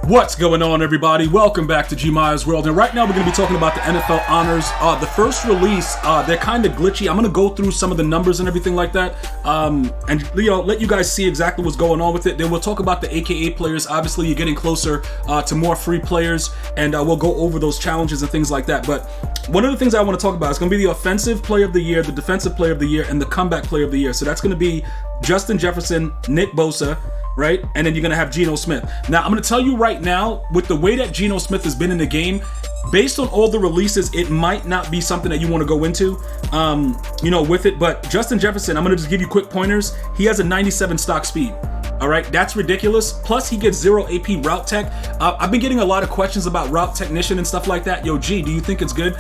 What's going on, everybody? Welcome back to GmiasWorld, and right now we're going to be talking about the NFL honors. The first release, they're kind of glitchy. I'm going to go through some of the numbers and everything like that, and let you guys see exactly what's going on with it. Then we'll talk about the AKA players. Obviously, you're getting closer to more free players, and we'll go over those challenges and things like that. But one of the things I want to talk about is going to be the offensive player of the year, the defensive player of the year, and the comeback player of the year. So that's going to be Justin Jefferson, Nick Bosa, right? And then you're going to have Geno Smith. Now, I'm going to tell you right now, with the way that Geno Smith has been in the game, based on all the releases, it might not be something that you want to go into, with it. But Justin Jefferson, I'm going to just give you quick pointers. He has a 97 stock speed. All right, that's ridiculous. Plus, he gets 0 AP route tech. I've been getting a lot of questions about route technician and stuff like that. Yo, G, do you think it's good?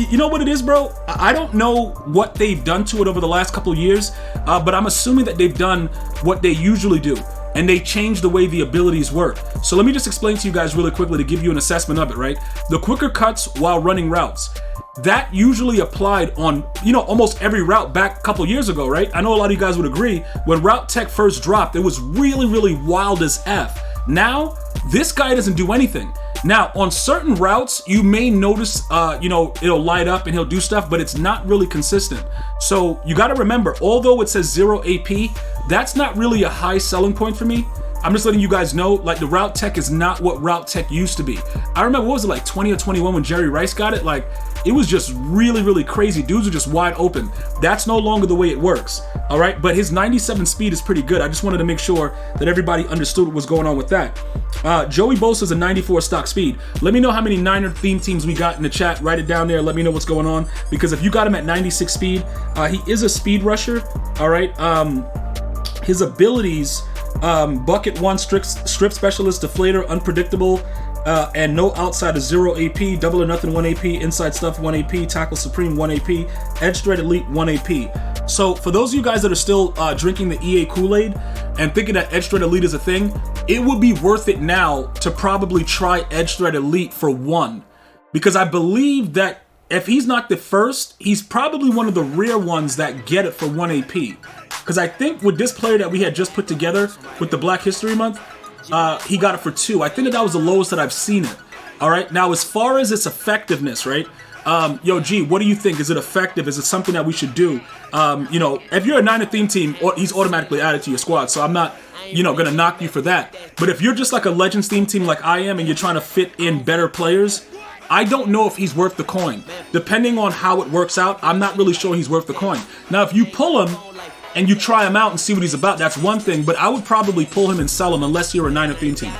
You know what it is, bro? I don't know what they've done to it over the last couple of years, but I'm assuming that they've done what they usually do, and they changed the way the abilities work. So let me just explain to you guys really quickly to give you an assessment of it, right? The quicker cuts while running routes. That usually applied on, almost every route back a couple years ago, right? I know a lot of you guys would agree. When route tech first dropped, it was really, really wild as F. Now, this guy doesn't do anything. Now, on certain routes, you may notice, it'll light up and he'll do stuff, but it's not really consistent. So you got to remember, although it says 0 AP, that's not really a high selling point for me. I'm just letting you guys know, like, the route tech is not what route tech used to be. I remember, what was it, like 20 or 21 when Jerry Rice got it? Like, it was just really, really crazy. Dudes are just wide open. That's no longer the way it works, all right? But his 97 speed is pretty good. I just wanted to make sure that everybody understood what was going on with that. Joey Bosa's a 94 stock speed. Let me know how many Niner theme teams we got in the chat. Write it down there. Let me know what's going on. Because if you got him at 96 speed, he is a speed rusher, all right? His abilities... bucket one, strip specialist, deflator, unpredictable, and no outside of 0 AP, double or nothing 1 AP, inside stuff 1 AP, tackle supreme 1 AP, edge threat elite 1 AP. So for those of you guys that are still drinking the EA Kool-Aid and thinking that edge threat elite is a thing, it would be worth it now to probably try edge threat elite for 1, because I believe that if he's not the first, he's probably one of the rare ones that get it for 1 AP. Because I think with this player that we had just put together with the Black History Month, he got it for 2. I think that was the lowest that I've seen it. All right. Now, as far as its effectiveness, right? G, what do you think? Is it effective? Is it something that we should do? If you're a Niner theme team, he's automatically added to your squad. So I'm not, going to knock you for that. But if you're just like a Legends theme team like I am and you're trying to fit in better players, I don't know if he's worth the coin. Depending on how it works out, I'm not really sure he's worth the coin. Now, if you pull him and you try him out and see what he's about, that's one thing, but I would probably pull him and sell him unless you're a Niner theme team.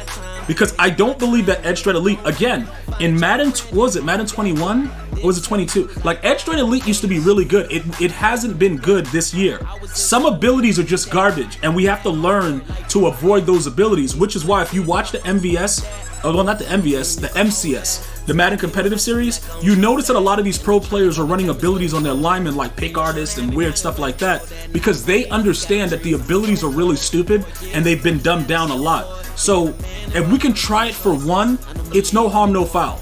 Because I don't believe that Edge Threat Elite, again, in Madden, was it Madden 21? Or was it 22? Like, Edge Threat Elite used to be really good. It hasn't been good this year. Some abilities are just garbage, and we have to learn to avoid those abilities, which is why if you watch the MVS, well, not the MVS, the MCS, the Madden Competitive Series, you notice that a lot of these pro players are running abilities on their linemen like pick artists and weird stuff like that, because they understand that the abilities are really stupid and they've been dumbed down a lot. So if we can try it for 1, it's no harm, no foul.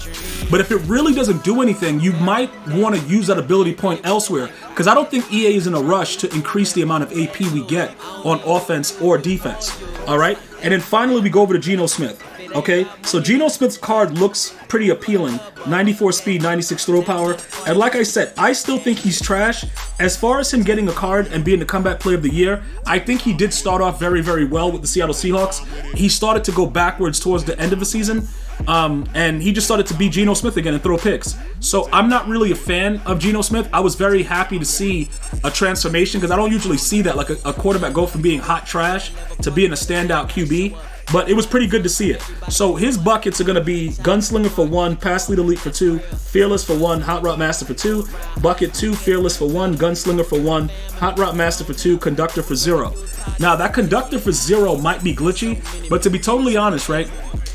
But if it really doesn't do anything, you might want to use that ability point elsewhere, because I don't think EA is in a rush to increase the amount of AP we get on offense or defense. All right? And then finally, we go over to Geno Smith. Okay, so Geno Smith's card looks pretty appealing. 94 speed, 96 throw power. And like I said, I still think he's trash. As far as him getting a card and being the comeback player of the year, I think he did start off very, very well with the Seattle Seahawks. He started to go backwards towards the end of the season. And he just started to be Geno Smith again and throw picks. So I'm not really a fan of Geno Smith. I was very happy to see a transformation, because I don't usually see that, like a quarterback go from being hot trash to being a standout QB. But it was pretty good to see it. So his buckets are going to be Gunslinger for 1, Pass Lead Elite for 2, Fearless for 1, Hot Route Master for 2, Bucket 2, Fearless for 1, Gunslinger for 1, Hot Route Master for 2, Conductor for 0. Now, that Conductor for 0 might be glitchy, but to be totally honest, right,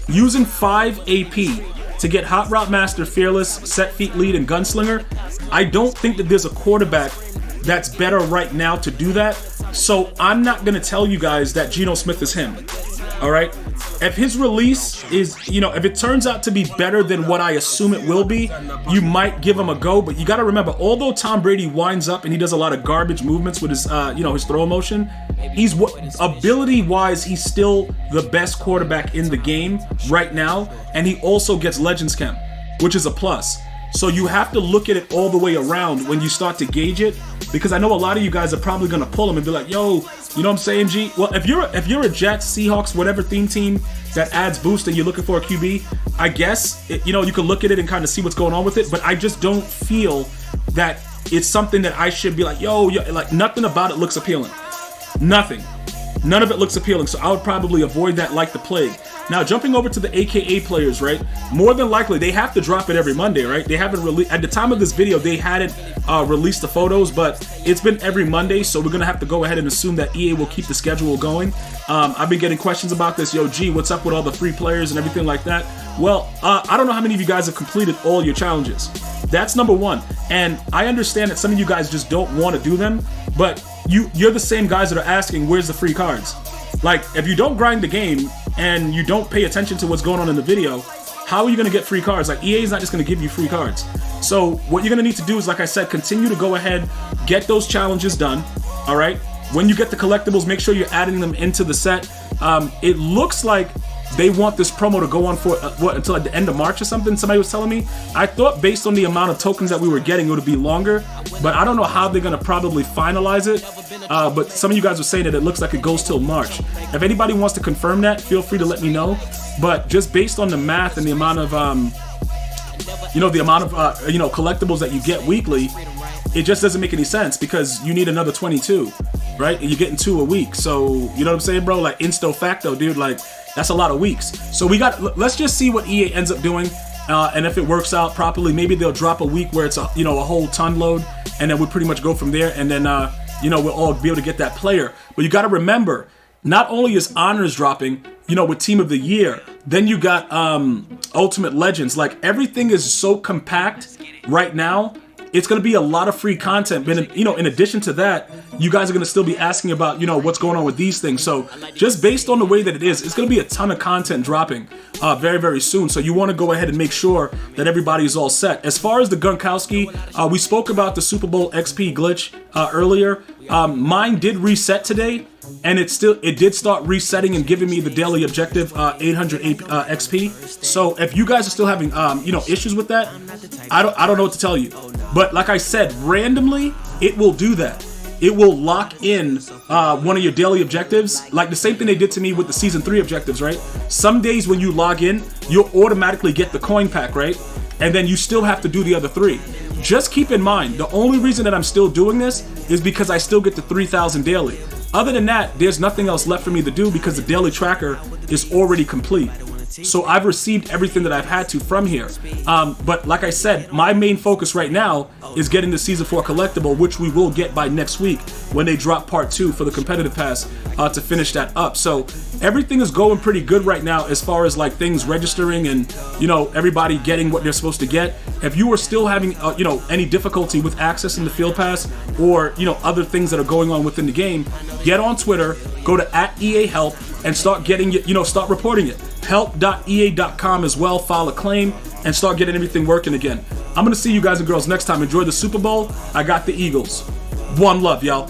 using 5 AP to get Hot Route Master, Fearless, Set Feet Lead, and Gunslinger, I don't think that there's a quarterback that's better right now to do that. So I'm not going to tell you guys that Geno Smith is him. All right, if his release is, you know, if it turns out to be better than what I assume it will be, you might give him a go. But you got to remember, although Tom Brady winds up and he does a lot of garbage movements with his, you know, his throw motion, he's ability-wise, he's still the best quarterback in the game right now, and he also gets Legends Camp, which is a plus. So you have to look at it all the way around when you start to gauge it, because I know a lot of you guys are probably gonna pull him and be like, "Yo, you know what I'm saying, G?" Well, if you're a Jets, Seahawks, whatever theme team that adds boost and you're looking for a QB, I guess you know, you can look at it and kind of see what's going on with it. But I just don't feel that it's something that I should be like, "Yo, like nothing about it looks appealing." Nothing. None of it looks appealing, so I would probably avoid that like the plague. Now, jumping over to the AKA players, right? More than likely, they have to drop it every Monday, right? They haven't released, at the time of this video, they hadn't released the photos, but it's been every Monday, so we're gonna have to go ahead and assume that EA will keep the schedule going. I've been getting questions about this. Yo, G, what's up with all the free players and everything like that? Well, I don't know how many of you guys have completed all your challenges. That's number one. And I understand that some of you guys just don't want to do them, but you're the same guys that are asking, where's the free cards? Like, if you don't grind the game and you don't pay attention to what's going on in the video, how are you going to get free cards? Like, EA is not just going to give you free cards. So what you're going to need to do is, like I said, continue to go ahead, get those challenges done, all right? When you get the collectibles, make sure you're adding them into the set. It looks like they want this promo to go on for, until like the end of March or something, somebody was telling me. I thought based on the amount of tokens that we were getting, it would be longer, but I don't know how they're going to probably finalize it. But some of you guys were saying that it looks like it goes till March. If anybody wants to confirm that, feel free to let me know. But just based on the math and the amount of, you know, collectibles that you get weekly, it just doesn't make any sense because you need another 22, right? And you're getting 2 a week. So, you know what I'm saying, bro? Like, insto facto, dude, like, that's a lot of weeks. So let's just see what EA ends up doing. And if it works out properly, maybe they'll drop a week where it's a whole ton load, and then we'll pretty much go from there. And then, you know, we'll all be able to get that player. But you got to remember, not only is Honors dropping, you know, with Team of the Year, then you got Ultimate Legends. Like, everything is so compact right now. It's going to be a lot of free content. But, you know, in addition to that, you guys are going to still be asking about, you know, what's going on with these things. So just based on the way that it is, it's going to be a ton of content dropping very, very soon. So you want to go ahead and make sure that everybody is all set. As far as the Gronkowski, we spoke about the Superbowl XP glitch earlier. Mine did reset today, and it did start resetting and giving me the daily objective 800 XP. So if you guys are still having you know, issues with that, I don't know what to tell you. But like I said, randomly it will do that. It will lock in one of your daily objectives, like the same thing they did to me with the Season 3 objectives, right? Some days when you log in, you'll automatically get the coin pack, right? And then you still have to do the other 3. Just keep in mind, the only reason that I'm still doing this is because I still get the 3,000 daily. Other than that, there's nothing else left for me to do because the daily tracker is already complete. So I've received everything that I've had to from here. But like I said, my main focus right now is getting the Season 4 collectible, which we will get by next week when they drop Part 2 for the competitive pass to finish that up. So everything is going pretty good right now as far as like things registering and, you know, everybody getting what they're supposed to get. If you are still having, you know, any difficulty with accessing the field pass or, you know, other things that are going on within the game, get on Twitter, go to @EAHelp and start getting it, you know, start reporting it. Help.ea.com as well, file a claim, and start getting everything working again. I'm going to see you guys and girls next time. Enjoy the Super Bowl. I got the Eagles. One love, y'all.